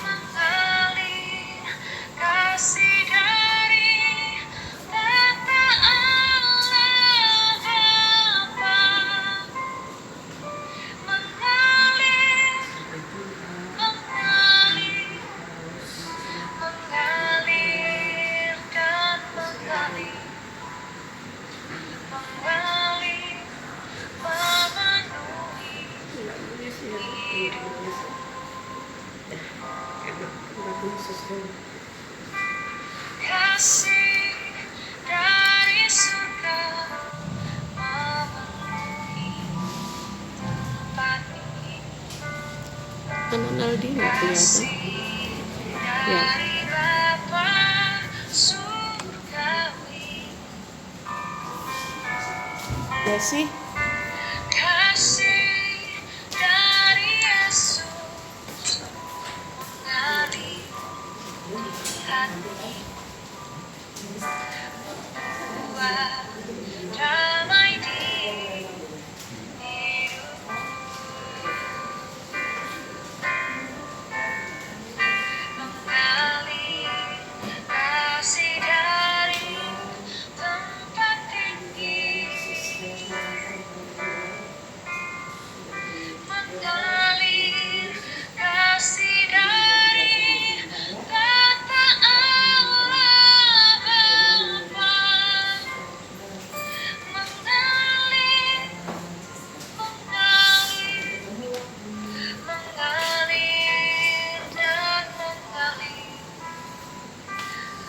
mengalir kasih dari tata Allah Bapa, mengalir, mengalir, mengalir dan mengalir, mengalir memenuhi hidup. Kasih dari surga memenuhi tempat ini. Anak Naldi nggak kelihatan. Kasih Ya. dari Bapa surgawi. Kasih. Kasih dari Yesus mengalir di hati, membuat damai di hidupku. Mengalir kasih dari tempat tinggi, mengalir kasih dari tata Allah Bapa, mengalir, mengalir, mengalir dan mengalir,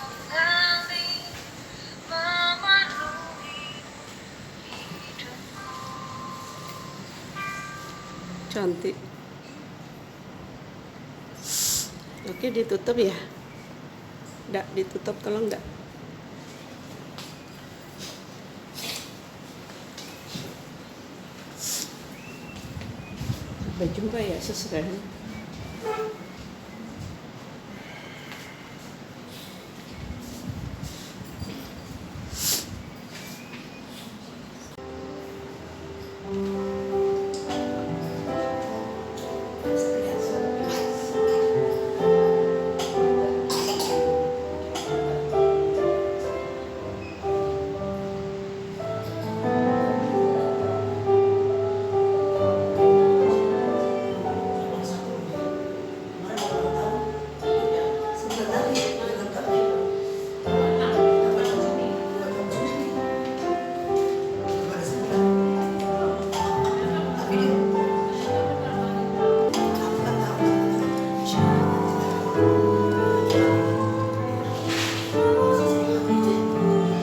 mengalir memenuhi hidupku. Cantik. Oke, ditutup ya. Nggak ditutup, tolong nggak. Sampai jumpa ya, sesuai.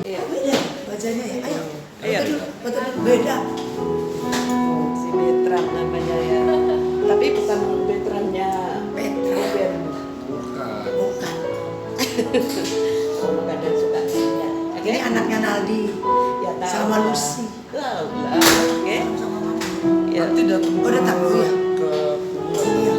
Iya. Beda bacanya ya. Ayo. Iya. Betul beda. Si Betran namanya ya. Tapi bukan Betrannya Petra. Ben. Bukan. Oh, kadang suka tanya. Oke. Ini anaknya Naldi Ya, tahu sama lah. Lucy. Tahu lah. Oke. Sama mama. Ya. Oh, udah tahu ya. Iya.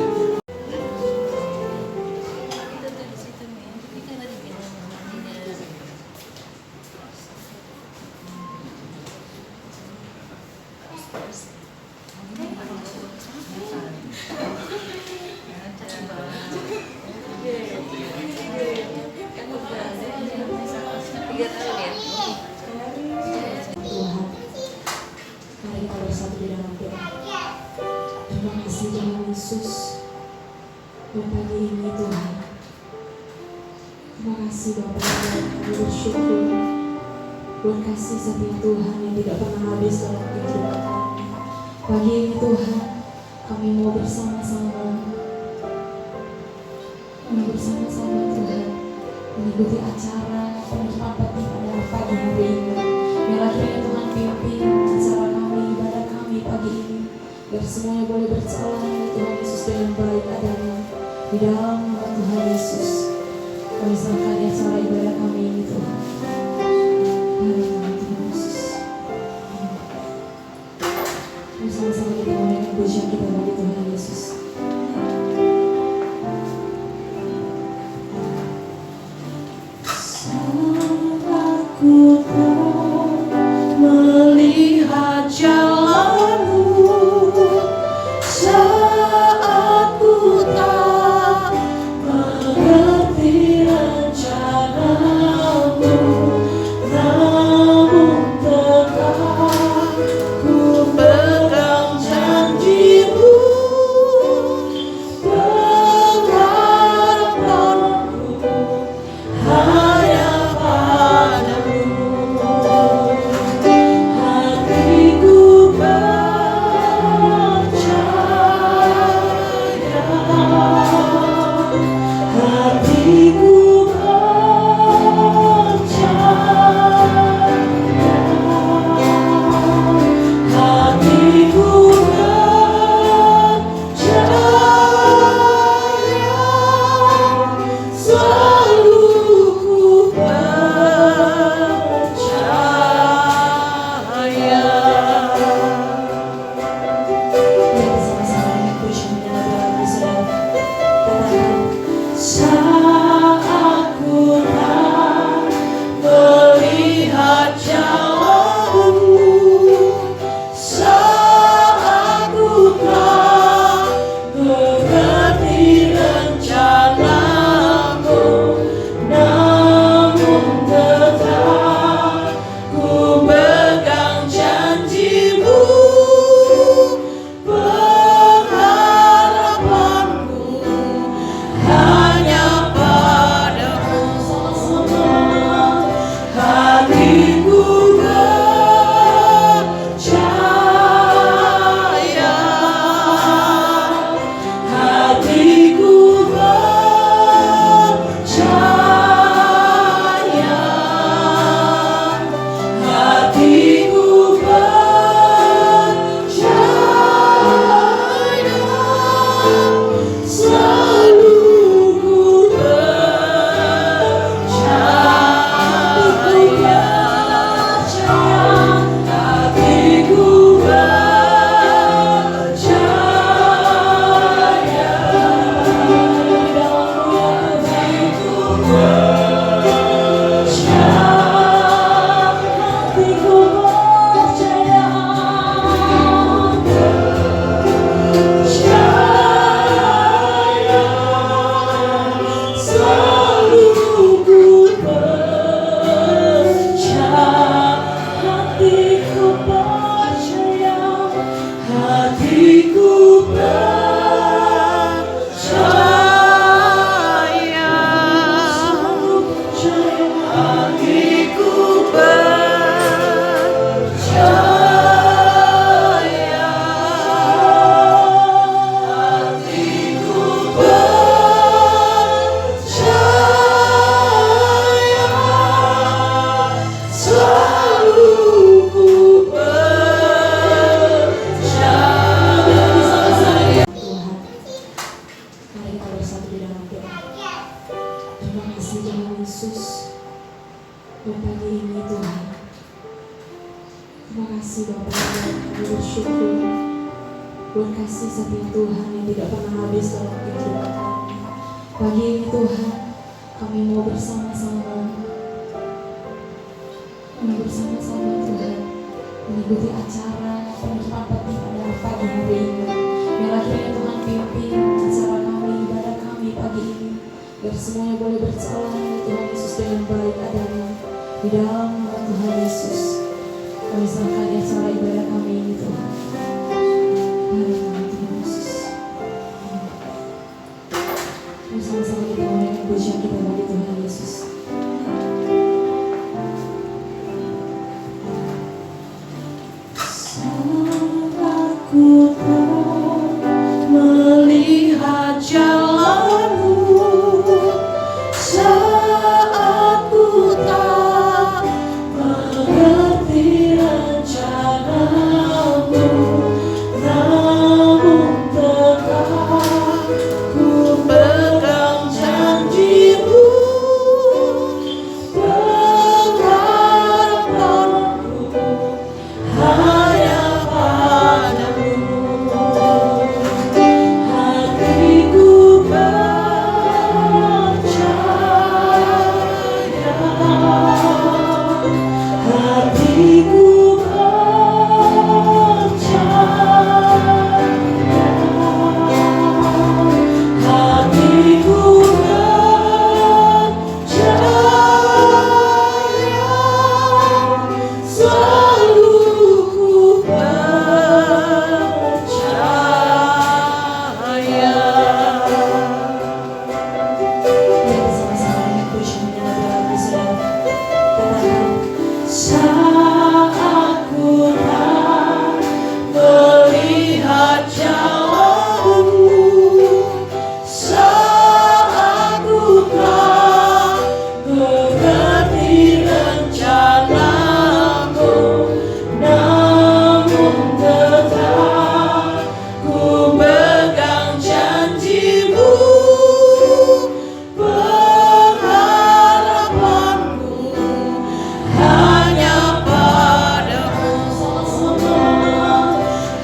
Tuhan, mari kita bersatu di dalam doa. Terima kasih Tuhan Yesus buat pagi ini Tuhan. Terima kasih Bapa, kami bersyukur buat kasih setia Tuhan yang tidak pernah habis dalam kehidupan kami. Pagi ini Tuhan, kami mau bersama-sama Tuhan mengikuti acara penutupan peti pada pagi hari ini. Biarlah kiranya Tuhan pimpin acara kami, ibadah kami pagi ini, biar semuanya boleh berjalan ya Tuhan Yesus dengan baik adanya. Di dalam nama Tuhan Yesus, kami serahkan acara ibadah kami ini Tuhan. Dalam nama Tuhan Yesus. Bersama-sama kita menaikkan pujian kita bagi Tuhan Yesus. Ku melihat jalanmu saat ku tak Bapa, kami bersyukur. Tuhan kasih setia Tuhan yang tidak pernah habis dalam kehidupan kami. Pagi ini Tuhan, kami mau bersama-sama Tuhan mengikuti acara penyembahan pagi pada pagi hari ini. Biarlah kiranya Tuhan pimpin acara kami, ibadah kami pagi ini, biar semuanya boleh berjalan Tuhan Yesus dengan baik adanya di dalam nama Tuhan Yesus. Kami serahkan acara ibadah kami ini Tuhan. Dalam nama Tuhan Yesus. Mari sama-sama kita menaikkan pujian kita bagi Tuhan Yesus. Aku tak melihat jalanmu, saat ku tak mengerti rencanamu, namun tetap ku pegang janjimu. Pengharapanku hanya padamu. Hatiku percaya, hatiku percaya, hatiku percaya, selalu ku percaya. Mari bersama-sama dengan pujian kita bagi saudara. Katakan, Saat ku tak melihat jalanmu, saat ku tak mengerti rencanamu, namun tetap ku pegang janjimu. Pengharapanku hanya padamu.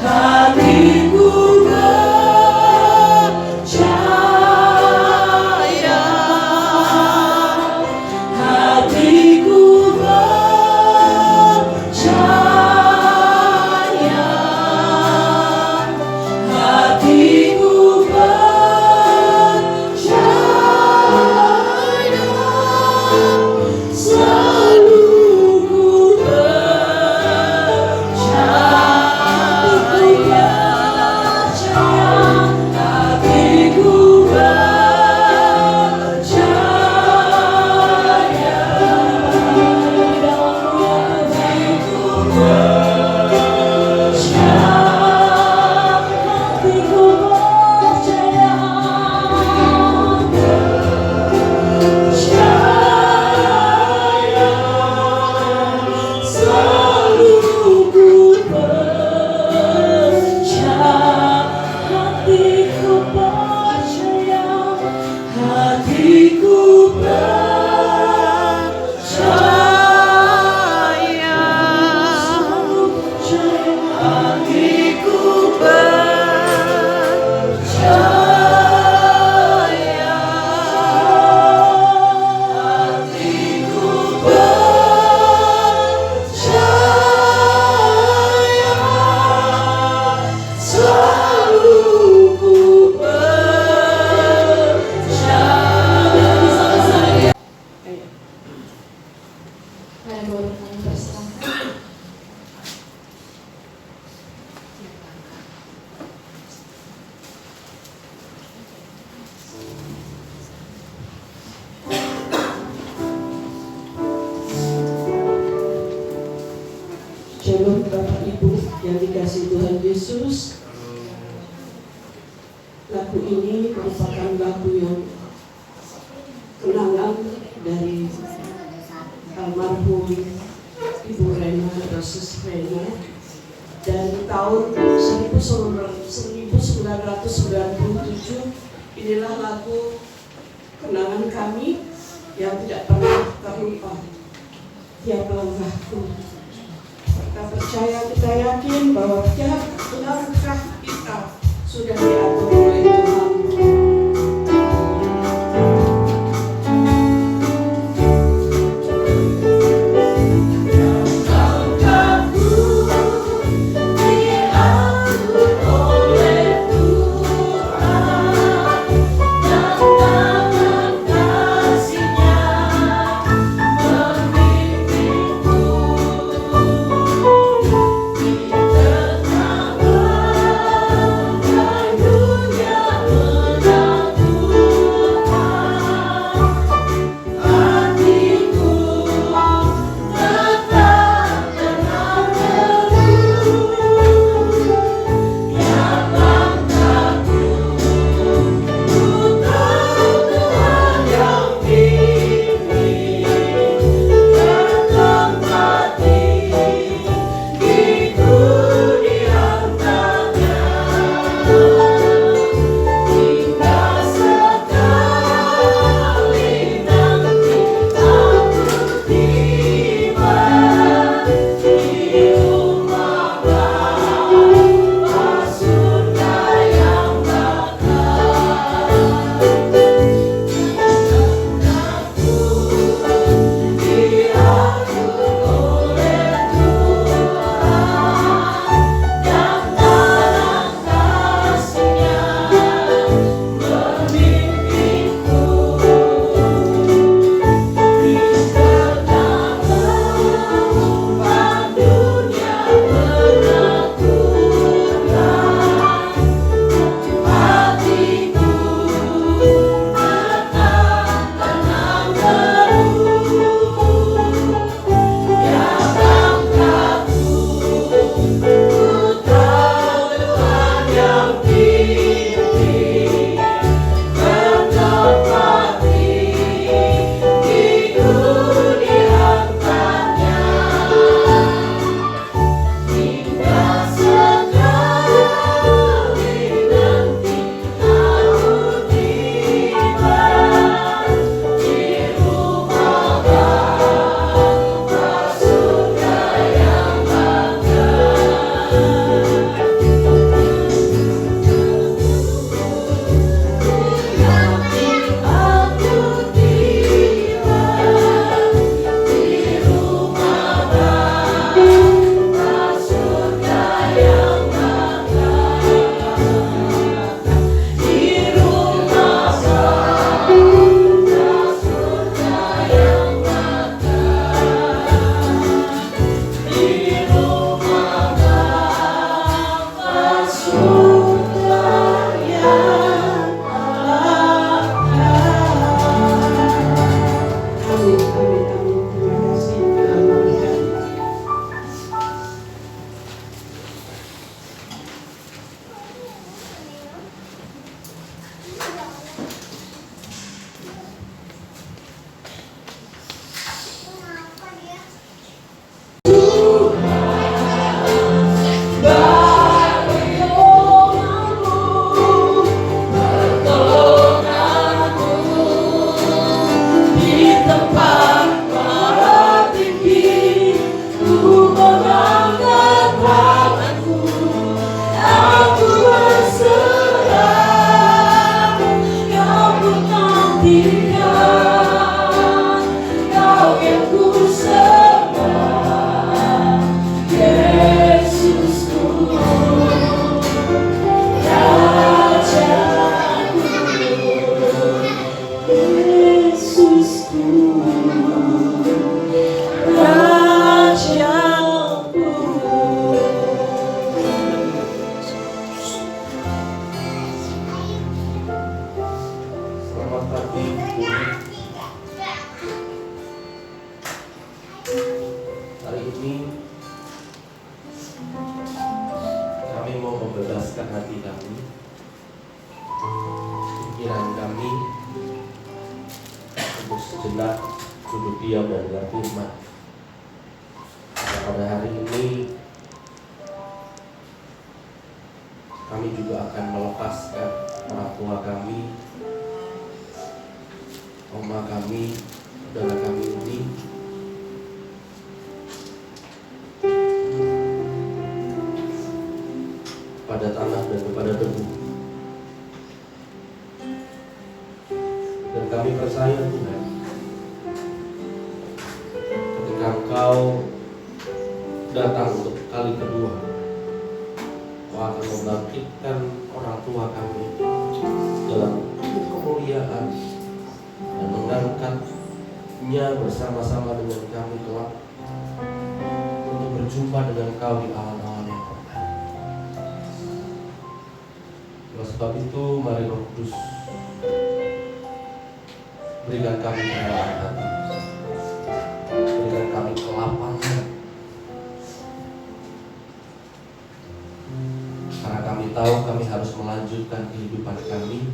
Hatiku percaya, hatiku percaya, hatiku percaya, selalu ku percaya, hatiku percaya, di dalammu hatiku percaya, hatiku percaya, selalu ku percaya, hatiku percaya, hatiku percaya, selalu percaya, hatiku percaya, hatiku percaya, selalu ku percaya. ada dua pertanyaan berserah. Shalom Bapak Ibu yang dikasihi Tuhan Yesus. Lagu ini merupakan lagu yang kenangan dari almarhum Ibu Rena atau Sis Rena dari tahun 1997. Inilah lagu kenangan kami yang tidak pernah terlupa. Tiap langkahku Kita percaya, kita yakin bahwa tiap langkah kita sudah diatur oleh Tuhan. membebaskan hati kami, pikiran kami, untuk sejenak duduk diam dan dengar firman. Pada hari ini kami juga akan melepaskan orang tua kami, oma kami, saudara kami ini kepada tanah dan kepada debu. Dan kami percaya Tuhan, ketika Engkau datang untuk kali kedua, Engkau akan membangkitkan orang tua kami dalam tubuh kemuliaan dan mengangkatnya bersama-sama dengan kami kelak untuk berjumpa dengan Engkau di awan-awan yang pekat. Oleh sebab itu, mari Roh Kudus berikan kami kerelaan hati, berikan kami kelapangan, karena kami tahu kami harus melanjutkan kehidupan kami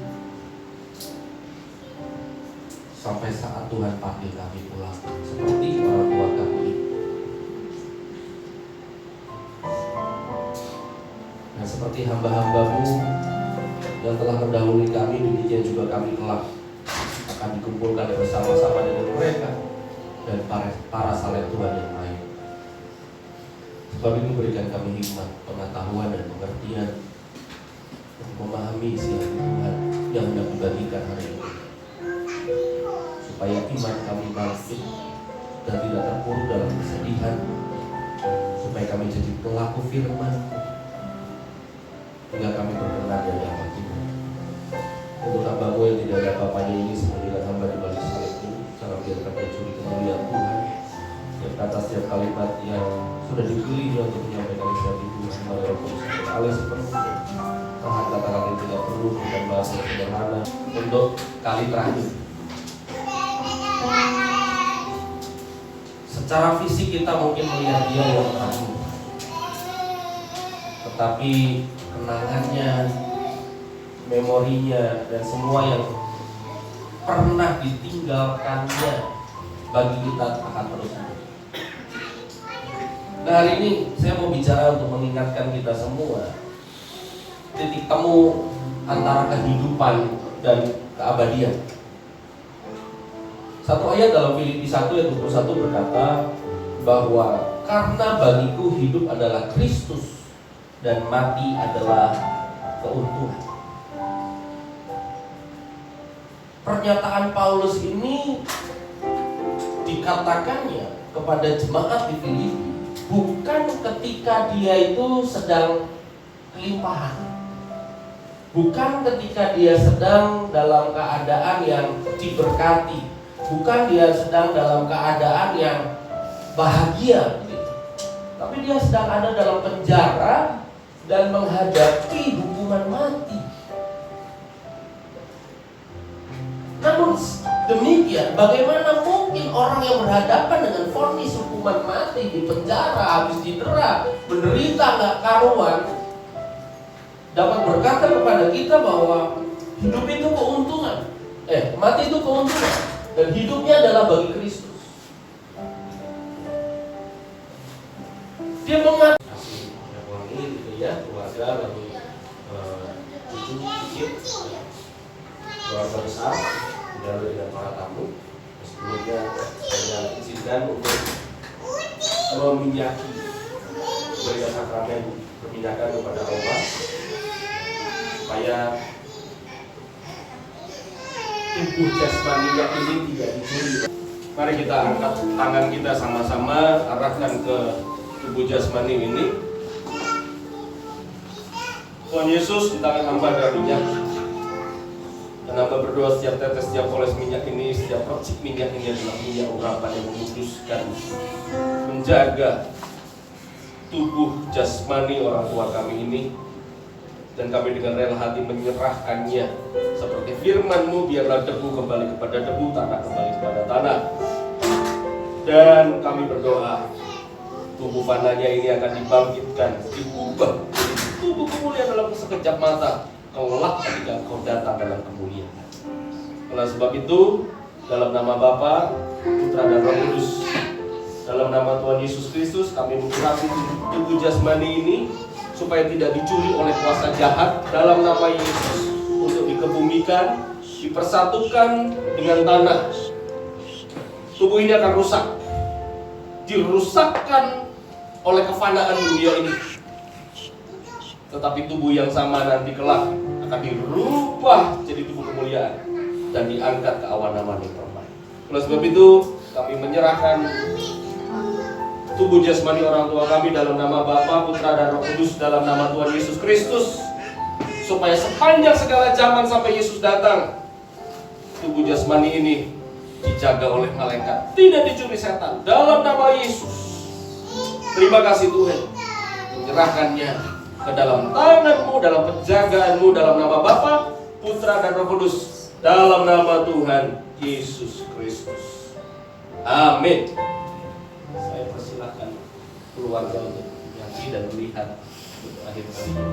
sampai saat Tuhan panggil kami pulang, seperti orang tua kami. Nah, seperti hamba-hambamu yang telah mendahului kami, demikian juga kami kelak akan dikumpulkan bersama-sama dengan mereka dan para saleh Tuhan yang lain. Sebab itu berikan kami hikmat, pengetahuan dan pengertian untuk memahami isi hati Tuhan yang hendak dibagikan hari ini, supaya iman kami bangkit dan tidak terpuruk dalam kesedihan, supaya kami jadi pelaku firman hingga kami berkenan di hadapan Tuhan. Untuk hamba-Mu yang tidak ada bapaknya ini, seperti hamba di balik salib ini, jangan biarkan dia curi kemuliaan Tuhan. Yang kata setiap kalimat yang sudah dipilihnya untuk menyampaikan isi hati Tuhan, mari Roh Kudus mengalir sepenuhnya. Tahan kata-kata yang tidak perlu dan bahasa yang sederhana untuk kali terakhir. Secara fisik kita mungkin melihat dia yang terakhir, tetapi kenangannya, memorinya, dan semua yang pernah ditinggalkannya bagi kita akan terus hidup. Nah, hari ini saya mau bicara untuk mengingatkan kita semua titik temu antara kehidupan dan keabadian. Satu ayat dalam Filipi 1 ayat 21 berkata bahwa karena bagiku hidup adalah Kristus dan mati adalah keuntungan. Pernyataan Paulus ini dikatakannya kepada jemaat di Filipi bukan ketika dia itu sedang kelimpahan, bukan ketika dia sedang dalam keadaan yang diberkati, bukan dia sedang dalam keadaan yang bahagia, tapi dia sedang ada dalam penjara dan menghadapi hukuman mati. Namun demikian, bagaimana mungkin orang yang berhadapan dengan vonis hukuman mati di penjara, habis didera, menderita gak karuan, dapat berkata kepada kita bahwa hidup itu keuntungan, mati itu keuntungan, dan hidupnya adalah bagi Kristus. Dia mengatakan yang wangi gitu ya, keluarga lalu cucu, cicit, keluarga besar, lalu dengan para tamu. Sebelumnya saya izinkan untuk meminyaki berikan sakramen perminyakan kepada Allah supaya tubuh jasmaninya ini tidak dicuri. Mari kita angkat tangan kita sama-sama, arahkan ke tubuh jasmani ini. Tuhan Yesus, di tangan hamba ada minyak, dan hamba berdoa setiap tetes, setiap poles minyak ini, setiap percik minyak ini adalah minyak urapan yang menguduskan, menjaga tubuh jasmani orang tua kami ini. Dan kami dengan rela hati menyerahkannya seperti firman-Mu, biarlah debu kembali kepada debu, tanah kembali kepada tanah. Dan kami berdoa tubuh panahnya ini akan dibangkitkan, diubah menjadi tubuh kemuliaan dalam sekejap mata, kelak ketika Kau datang dalam kemuliaan. Oleh sebab itu, dalam nama Bapa, Putra dan Roh Kudus, dalam nama Tuhan Yesus Kristus, kami menyerahkan tubuh jasmani ini supaya tidak dicuri oleh kuasa jahat, dalam nama Yesus, untuk dikebumikan, dipersatukan dengan tanah. Tubuh ini akan rusak, dirusakkan oleh kefanaan dunia ini. Tetapi tubuh yang sama nanti kelak akan dirubah jadi tubuh kemuliaan dan diangkat ke awan nama yang terbaik. Oleh sebab itu kami menyerahkan tubuh jasmani orang tua kami dalam nama Bapa, Putra, dan Roh Kudus dalam nama Tuhan Yesus Kristus, supaya sepanjang segala zaman sampai Yesus datang, tubuh jasmani ini dijaga oleh malaikat, tidak dicuri setan, dalam nama Yesus. Terima kasih Tuhan, menyerahkannya ke dalam tangan-Mu, dalam penjagaanmu, dalam nama Bapa, Putra, dan Roh Kudus, dalam nama Tuhan Yesus Kristus. Amin. Saya persilahkan keluarga untuk nyanyi dan melihat untuk akhir kali ini.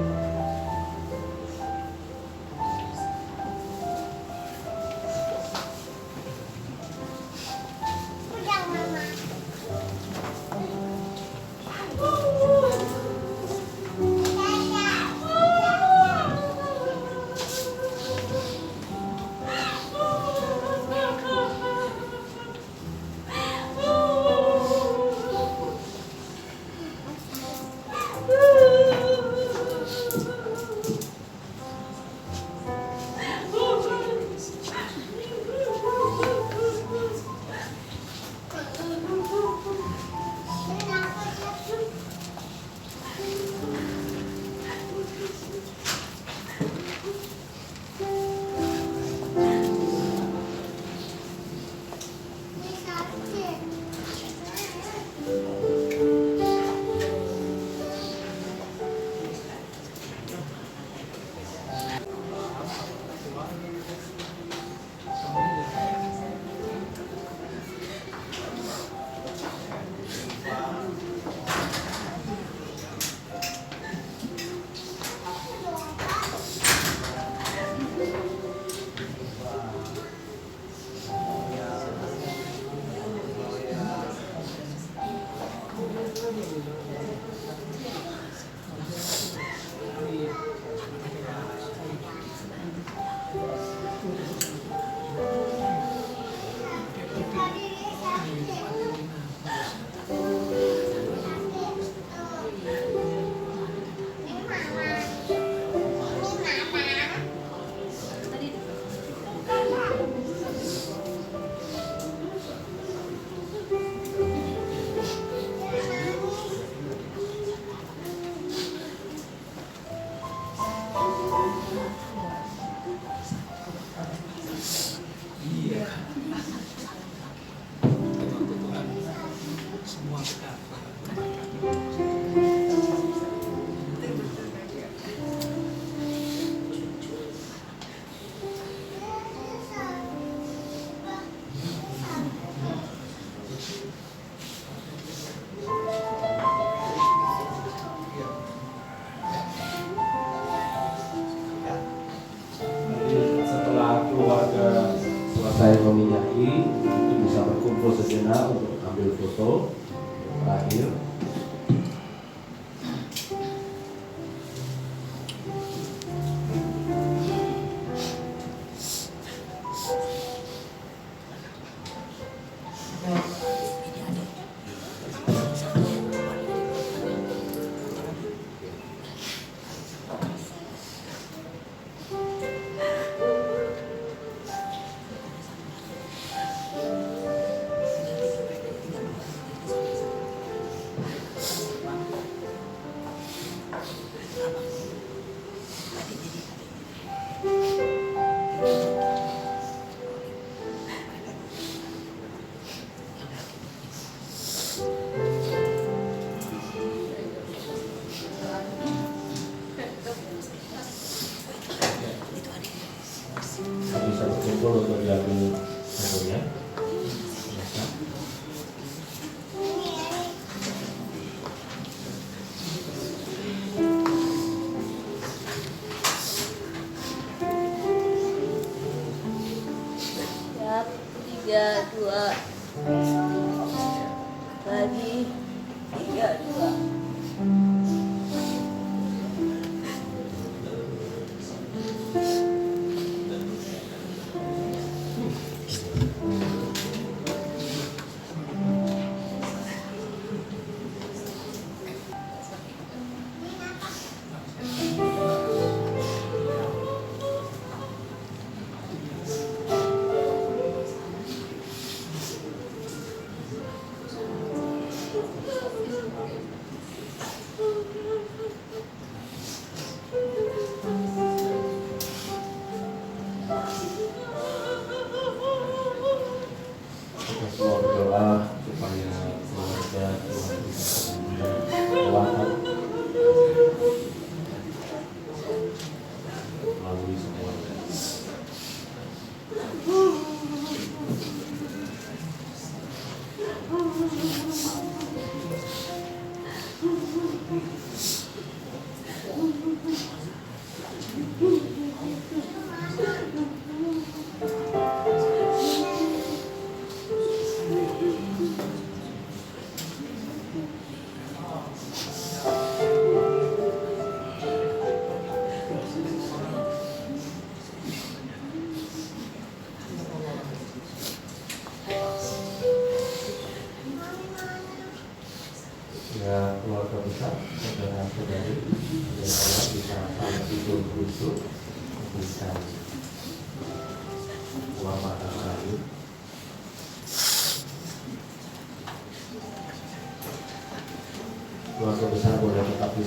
Saya meminyaki untuk bisa berkumpul sejenak untuk ambil foto terakhir. Bisa berkumpul untuk diambil fotonya. Siap, 3, 2 lagi 3, 2.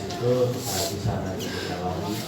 itu bisa nanti kita lagi.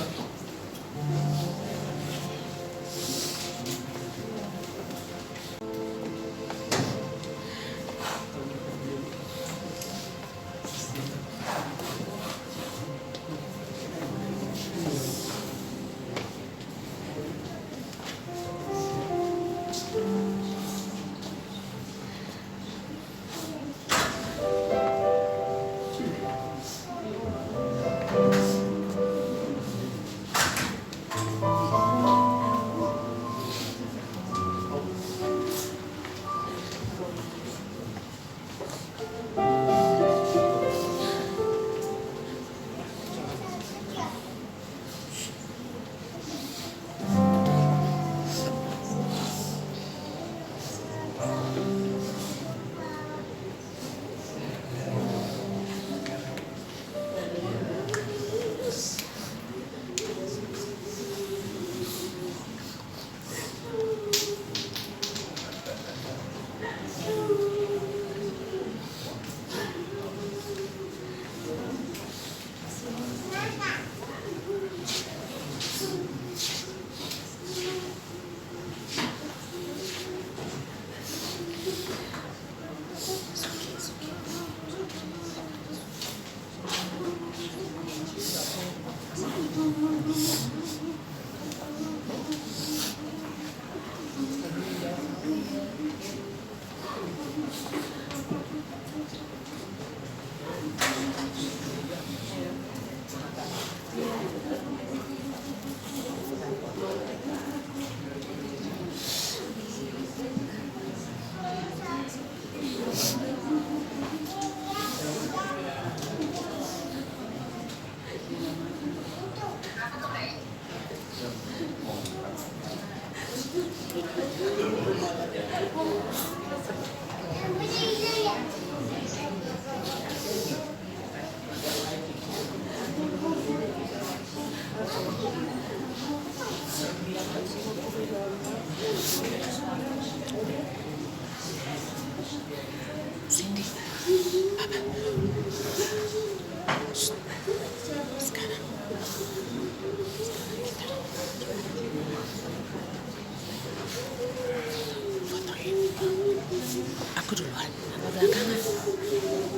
Aku duluan apa belakangan?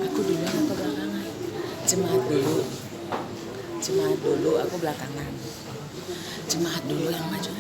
Aku duluan apa belakangan? Jemaat dulu, aku belakangan. Jemaat dulu yang maju.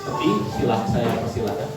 Tapi saya persilakan.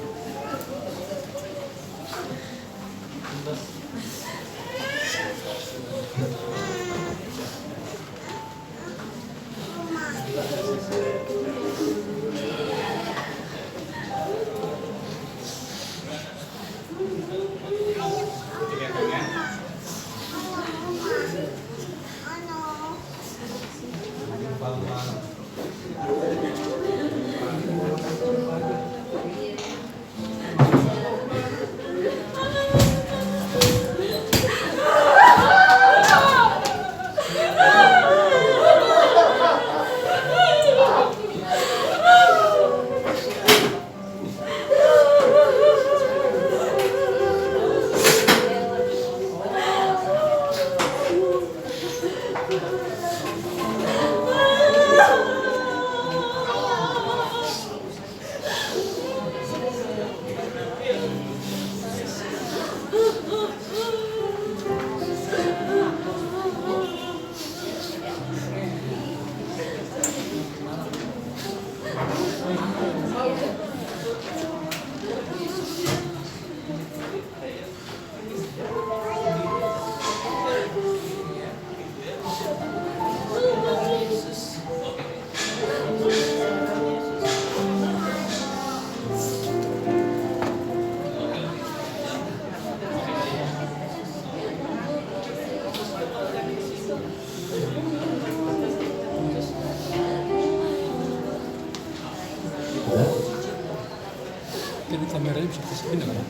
Jadi kameranya bisa kesini nggak?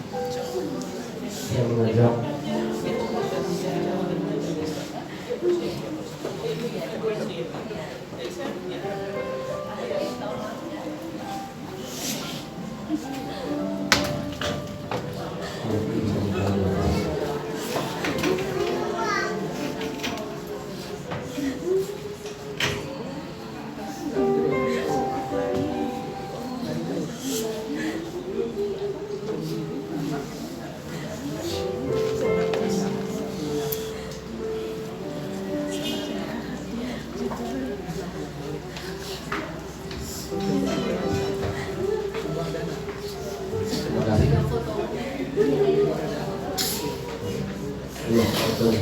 Yang mengajak Iya, betul.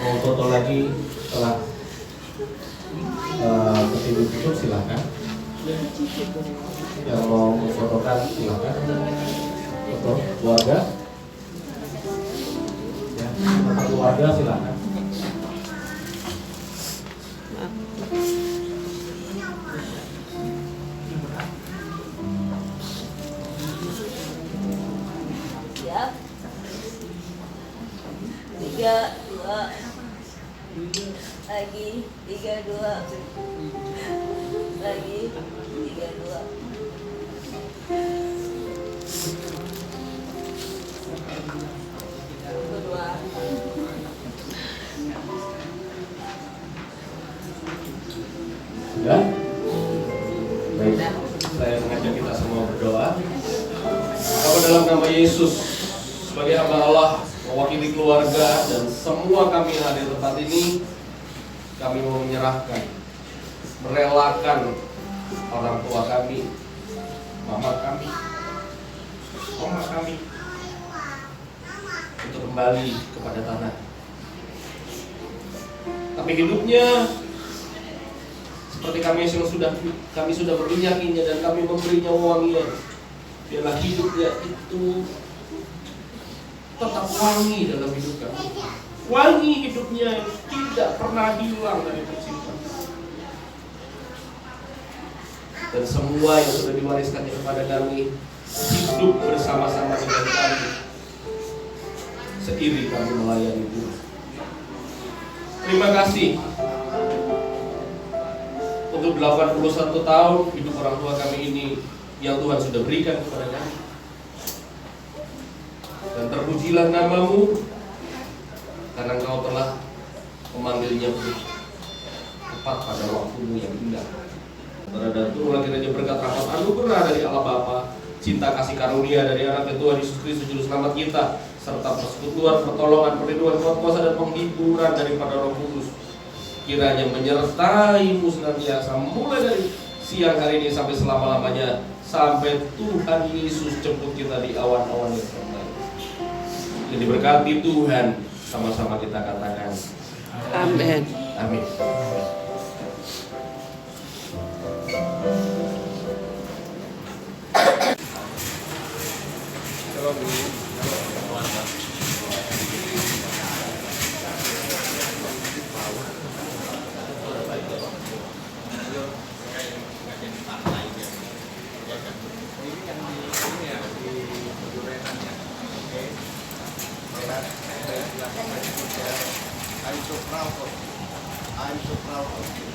Mau foto lagi setelah ketidur tutup silakan. Yang mau fotokan silakan. Foto keluarga. Ya, foto keluarga silakan. Siap. 3, 2. Lagi 3, 2. Lagi 3, 2. Berdua. Sudah? Baik, saya mengajak kita semua berdoa. Bapa, dalam nama Yesus, sebagai hamba Allah, mewakili keluarga dan semua kami yang ada di tempat ini, kami mau menyerahkan, merelakan orang tua kami, mama kami, oma kami, untuk kembali kepada tanah. Tapi hidupnya seperti kami sudah berminyakinya dan kami memberinya wangian. Biarlah hidupnya itu tetap wangi dalam hidup kami. Wangi hidupnya tidak pernah hilang dari tersimpan. Dan semua yang sudah diwariskan kepada kami hidup bersama-sama dengan kami, seiring kami melayani Tuhan. Terima kasih untuk 81 tahun hidup orang tua kami ini yang Tuhan sudah berikan kepada kami. Dan terpujilah nama-Mu karena Engkau telah memanggilnya pun tepat pada waktumu yang indah. Saudara, turunlah kiranya berkat rahmat anugerah dari Allah Bapa, cinta kasih karunia dari anak Tuhan Yesus Kristus Juru Selamat kita, serta persekutuan, pertolongan, perlindungan, kuasa dan penghiburan daripada Roh Kudus kiranya menyertai-mu senantiasa mulai dari siang hari ini sampai selama-lamanya, sampai Tuhan Yesus jemput kita di awan-awan yang terbaik. Yang diberkati Tuhan, sama-sama kita katakan Amin. amin. I'm so proud of you. I'm so proud of you.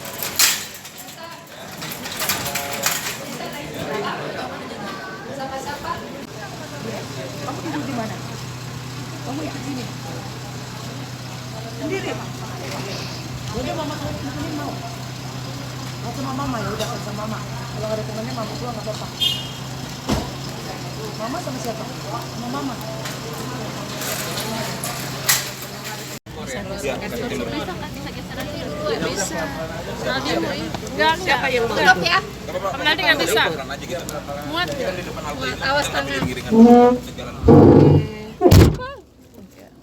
Kamu tidur di mana? Kamu ikut sini. Sendiri, Pak. Udah mama kalau temenin mau. Mau sama mama ya udah sama mama. Kalau ada temennya mama pulang nggak apa-apa. Mama sama siapa? Sama mama. Enggak. Siapa yang mau? Stop ya. Nanti nggak bisa. Muat. Awas tangan.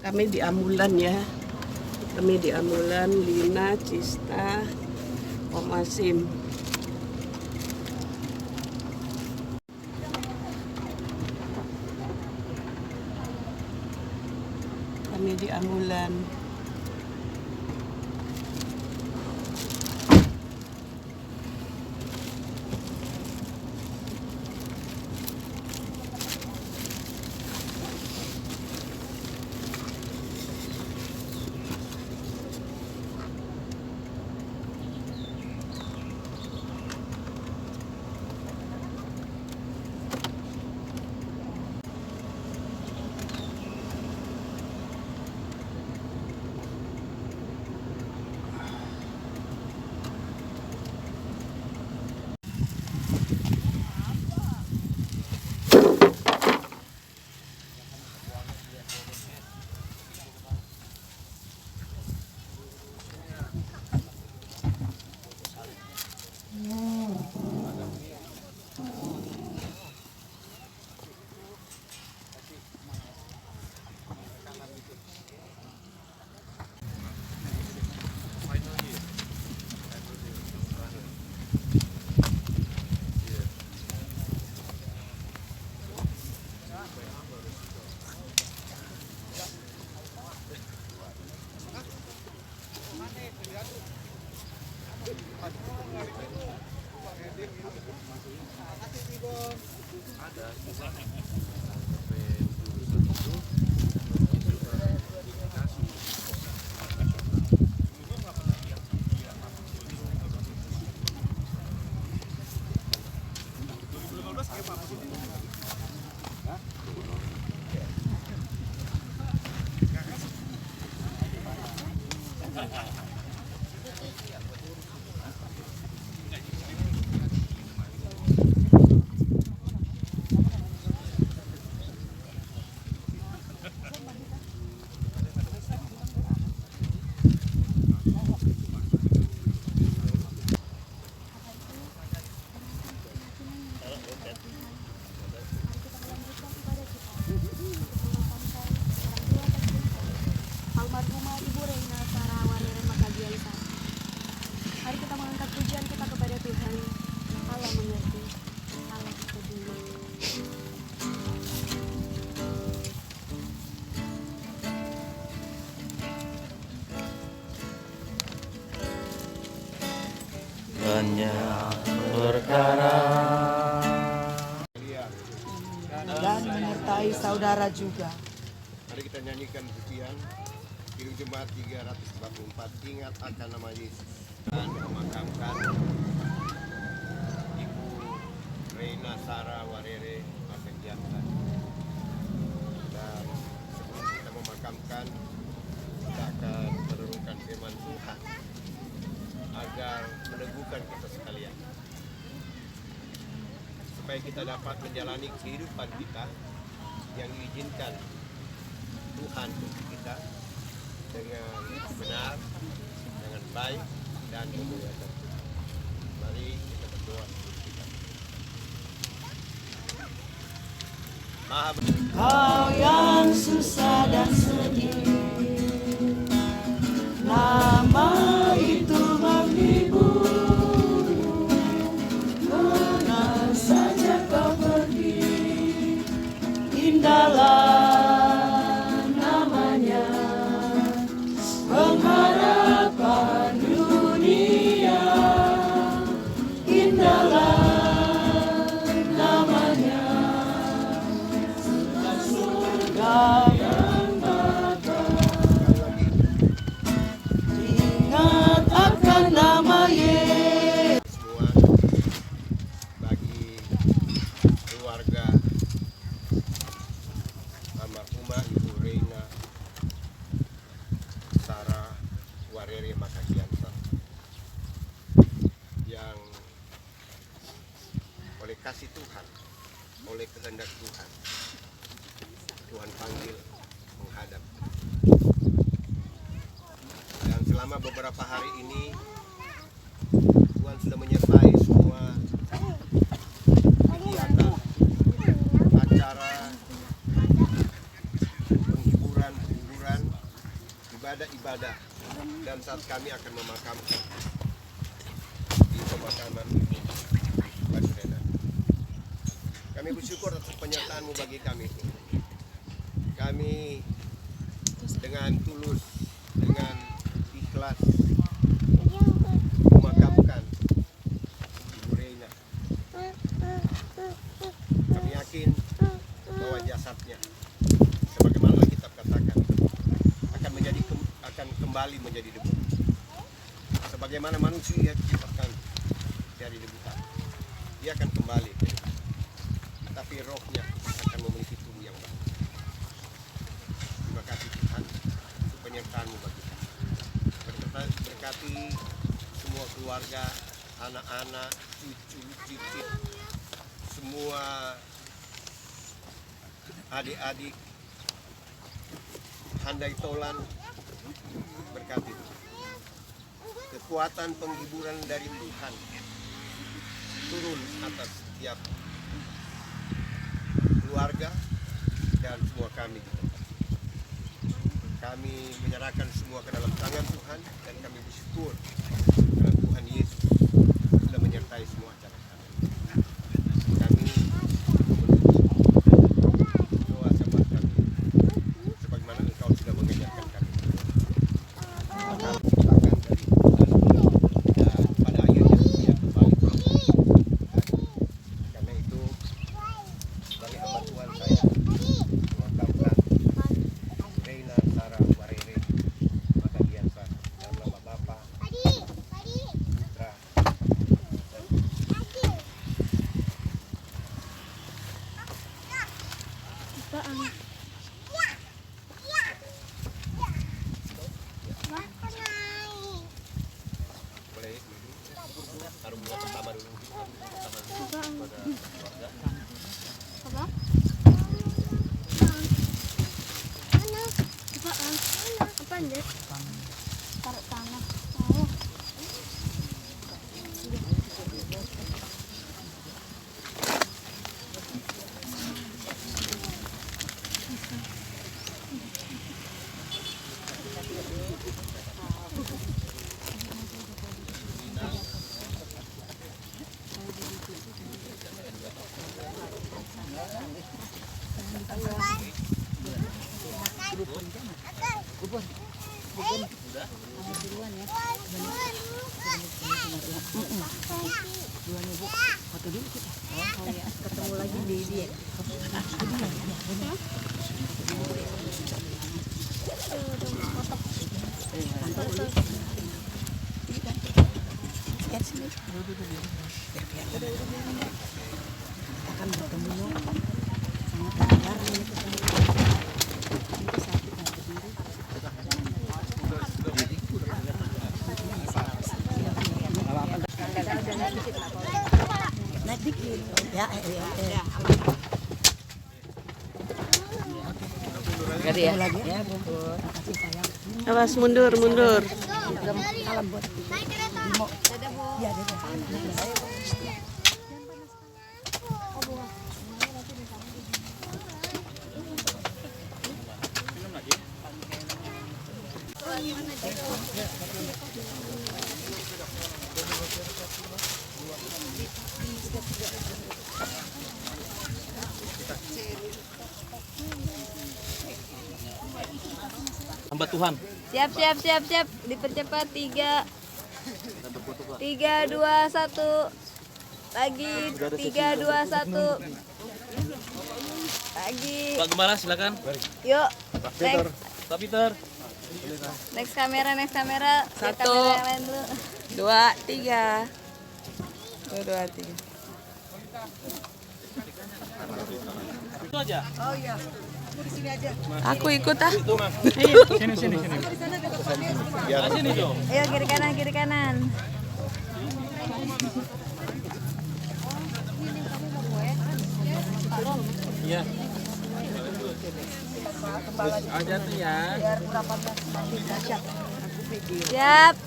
Kami di ambulan ya. Kami di ambulan Lina, Cista, Om Asim. Kami di ambulan. Almarhumah Ibu Reina Sarah Warere Makabialisa. Mari kita mengangkat pujian kita kepada Tuhan. Allah mengerti, Allah peduli. Banyak perkara Dan menyertai saudara juga. Mari kita nyanyikan pujian Kidung Jemaat 344, ingat akan nama Yesus. Dan memakamkan Ibu Reina Sarah Warere Makabialisa. Dan sebelum kita memakamkan, kita akan merenungkan firman Tuhan agar meneguhkan kita sekalian, supaya kita dapat menjalani kehidupan kita yang diizinkan Tuhan untuk kita dengan benar, dengan baik, dan memuliakan Tuhan. Mari kita berdoa sebelum kita. Kau yang susah dan sedih, nama itu menghibur. Kemana saja kau pergi, indahlah namanya. Pengharapan dunia, indahlah namanya. Surga yang bakal, ingat akan nama Yesus. Semua bagi keluarga almarhumah Ibu Reina Sarah Warere Makagiansa yang oleh kasih Tuhan, oleh kehendak Tuhan, Tuhan panggil menghadap. Dan selama beberapa hari ini Tuhan sudah menyertai semua kegiatan, acara, penghiburan, ibadah-ibadah, dan saat kami akan memakamkan di pemakaman ini, Pak Sudena. Kami bersyukur atas penyertaan-Mu bagi kami. Kami dengan tulus, dengan ikhlas memakamkan Ibu Reina. Kami yakin bahwa jasadnya, sebagaimana kitab katakan, akan kembali menjadi debu. Sebagaimana manusia diciptakan dari debu tanah, dia akan kembali ke debu. Tapi rohnya akan memiliki tubuh yang baru. Terima kasih Tuhan untuk penyertaan-Mu bagi kami. Berkati semua keluarga, anak-anak, cucu, cicit, semua adik-adik, handai tolan, berkati kekuatan penghiburan dari Tuhan turun atas setiap keluarga dan semua kami. Kami menyerahkan semua ke dalam tangan Tuhan dan kami bersyukur karena Tuhan Yesus sudah menyertai semua acara kami. Kami menutup doa sahabat kami sebagaimana Engkau sudah mengajarkan kami. Maka ciptakan dari Tuhan dan pada akhirnya dia kembali pulang. Karena itu sebagai hamba Tuhan saya memakamkan Reina Sarah Warere Makagiansa dalam nama Bapa, Putra, dan boleh taruh bunga pertama dulu. Pada keluarga. Apaan deh? Taruh tanah. Ketemu lagi di dia. Akan bertemu sangat lancar ini ketemu. Itu satu yang berdiri. Naik dikit. Ya. Gari ya? Ya, bubur. Awas mundur. Salam buat Bimo. Ya, Hamba Tuhan. Siap. Dipercepat 3, 2, 1. Lagi 3, 2, 1. Lagi. Pak Gembala silakan. Yuk. Next. Pak Peter. Next kamera. 1, Kamera yang lain dulu. 2, 3. 2, 3. Itu aja. Oh iya. Aku di sini aja. Aku ikut ah. Sini. Sini, Jo. Ayo kiri kanan. Iya. Aja tuh ya. Biar pendapatnya semakin dahsyat. Siap.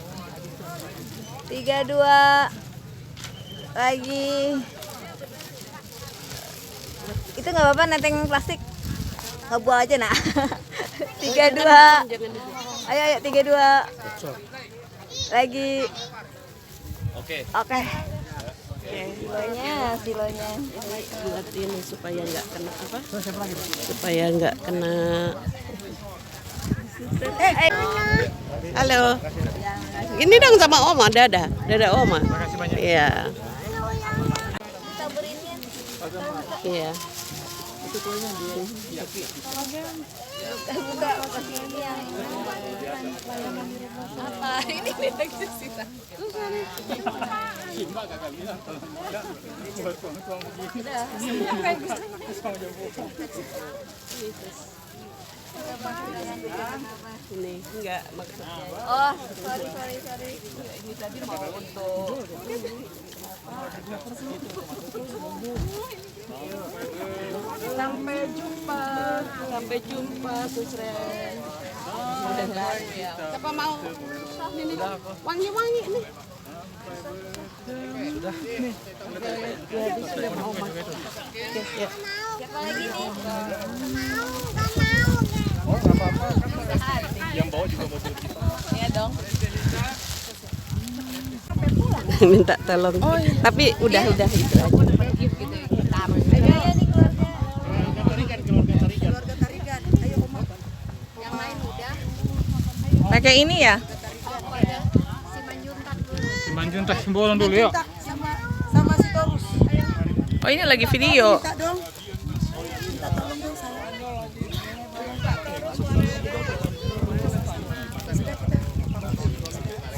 3, 2. Lagi. Itu nggak apa-apa neteng plastik. Ngebuang aja nak. 3, 2. Ayo 3, 2. Lagi. Oke. Silonya. Buat ini supaya nggak kena apa? Supaya nggak kena. Halo. Gini dong sama Oma, dada Oma. Makasih banyak. Iya. Iya. Buka ini yang apa? Ini beda sisa. Ini enggak maksudnya. Oh, sorry. Ini tadi mau untuk sampai jumpa Susren. Siapa mau ini wangi nih. Sudah. Siapa lagi nih? Oh, nggak apa-apa. Yang bawa juga mobil kita. Iya dong. Minta tolong. Tapi udah itu aja. Ayo nih keluarga. Keluarga Tarigan. Ayo Oma. Yang lain udah. Pakai ini ya? Si Manjuntak dulu. Manjuntak sembolong dulu yuk. Sama si Torus. Oh ini lagi video. Minta dong. Minta tolong dong saya.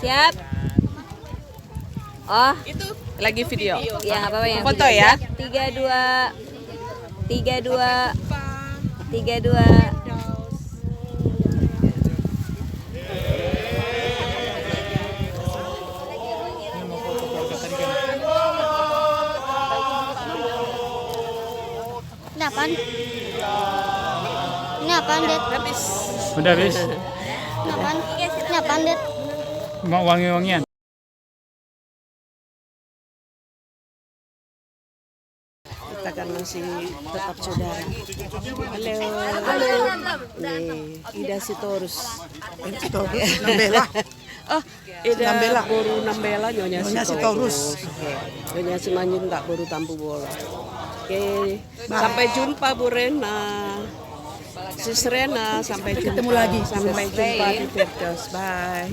Siap. Oh, Itu lagi video. ya nggak apa-apa yang Foto ya. 3, 2. 3, 2. Ini apaan? Ini apaan, Det? Udah habis. Ini apaan? Ini apaan, Det? Mau wangi-wangian. Kita kan masih tetap saudara. Halo. Nih, Ida Sitorus. Nambela. Oh, Ida Nambela. Boru Nambela Nyonya Sitorus. Nyonya Simanjun tak Boru Tampu Bola. Oke, sampai jumpa Bu Rena. Sis Rena, sampai jumpa. Ketemu lagi. Sampai jumpa di Perdos. Bye.